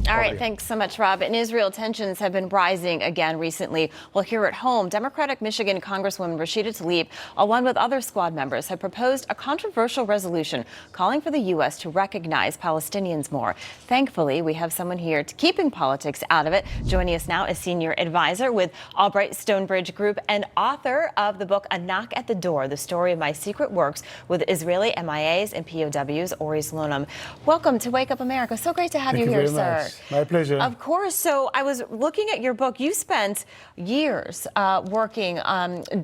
All right, thanks so much, Rob. In Israel, tensions have been rising again recently. Well, here at home, Democratic Michigan Congresswoman Rashida Tlaib, along with other squad members, have proposed a controversial resolution calling for the U.S. to recognize Palestinians more. Thankfully, we have someone here keeping politics out of it. Joining us now is senior advisor with Albright Stonebridge Group and author of the book A Knock at the Door, The Story of My Secret Works with Israeli MIAs and POWs, Ori Slonim. Welcome to Wake Up America. So great to have you here, sir. My pleasure. Of course. So I was looking at your book. You spent years working,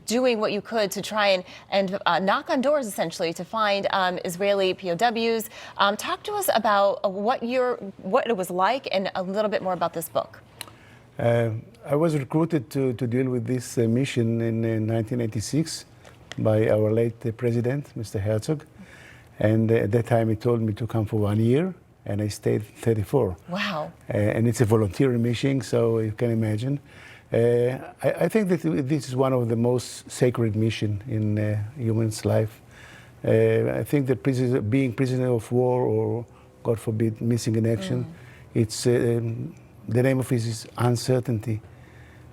doing what you could to try and knock on doors, essentially, to find Israeli POWs. Talk to us about what it was like and a little bit more about this book. I was recruited to deal with this mission in 1986 by our late president, Mr. Herzog. And at that time, he told me to come for 1 year. And I stayed 34. Wow. And it's a volunteer mission, so you can imagine. I think that this is one of the most sacred missions in human's life. I think that being prisoner of war or, God forbid, missing in action, it's the name of it is uncertainty.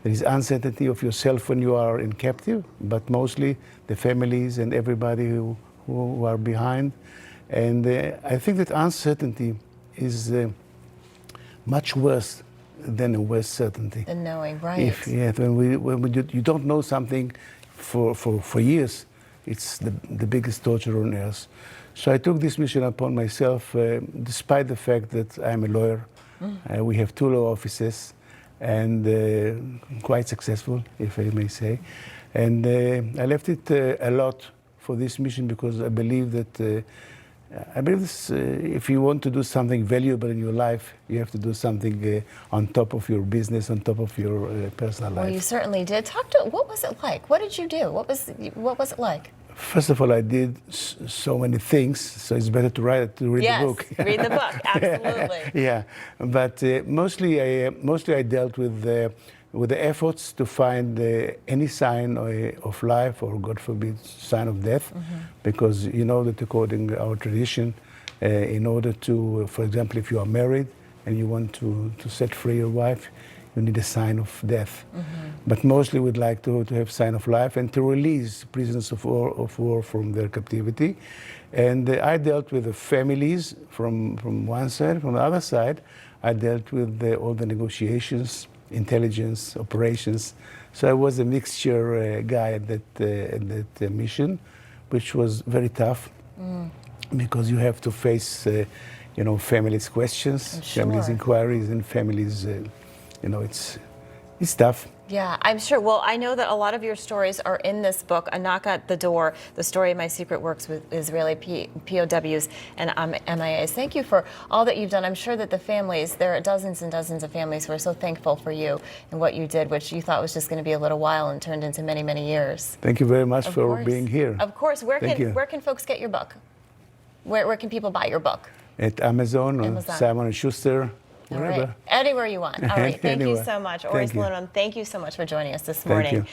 There is uncertainty of yourself when you are in captive, but mostly the families and everybody who are behind. And I think that uncertainty is much worse than a worse certainty. And knowing, right? When you don't know something for years, it's the biggest torture on earth. So I took this mission upon myself, despite the fact that I'm a lawyer. We have 2 law offices, and quite successful, if I may say. And I left it a lot for this mission because I believe that if you want to do something valuable in your life, you have to do something on top of your business, on top of your personal life. Well, you certainly did. What was it like? What did you do? What was it like? First of all, I did so many things, so it's better to read the book. Yes, read the book, absolutely. Yeah, but mostly I dealt with the efforts to find any sign of life or, God forbid, sign of death, because you know that according to our tradition, in order to, for example, if you are married and you want to set free your wife, you need a sign of death. But mostly we'd like to have sign of life and to release prisoners of war from their captivity. And I dealt with the families from one side. From the other side, I dealt with all the negotiations, intelligence, operations. So I was a mixture guy at that mission, which was very tough because you have to face, families' questions, families' inquiries, and families. It's tough. Yeah, I'm sure. Well, I know that a lot of your stories are in this book, A Knock at the Door, The Story of My Secret Works with Israeli POWs and MIAs. Thank you for all that you've done. I'm sure that the families, there are dozens and dozens of families who are so thankful for you and what you did, which you thought was just going to be a little while and turned into many, many years. Thank you very much for being here. Of course. Where can folks get your book? Where can people buy your book? At Amazon or Simon & Schuster. Wherever. All right. Anywhere you want. All right. Thank you so much. Ori Slonim, thank you so much for joining us this morning. Thank you.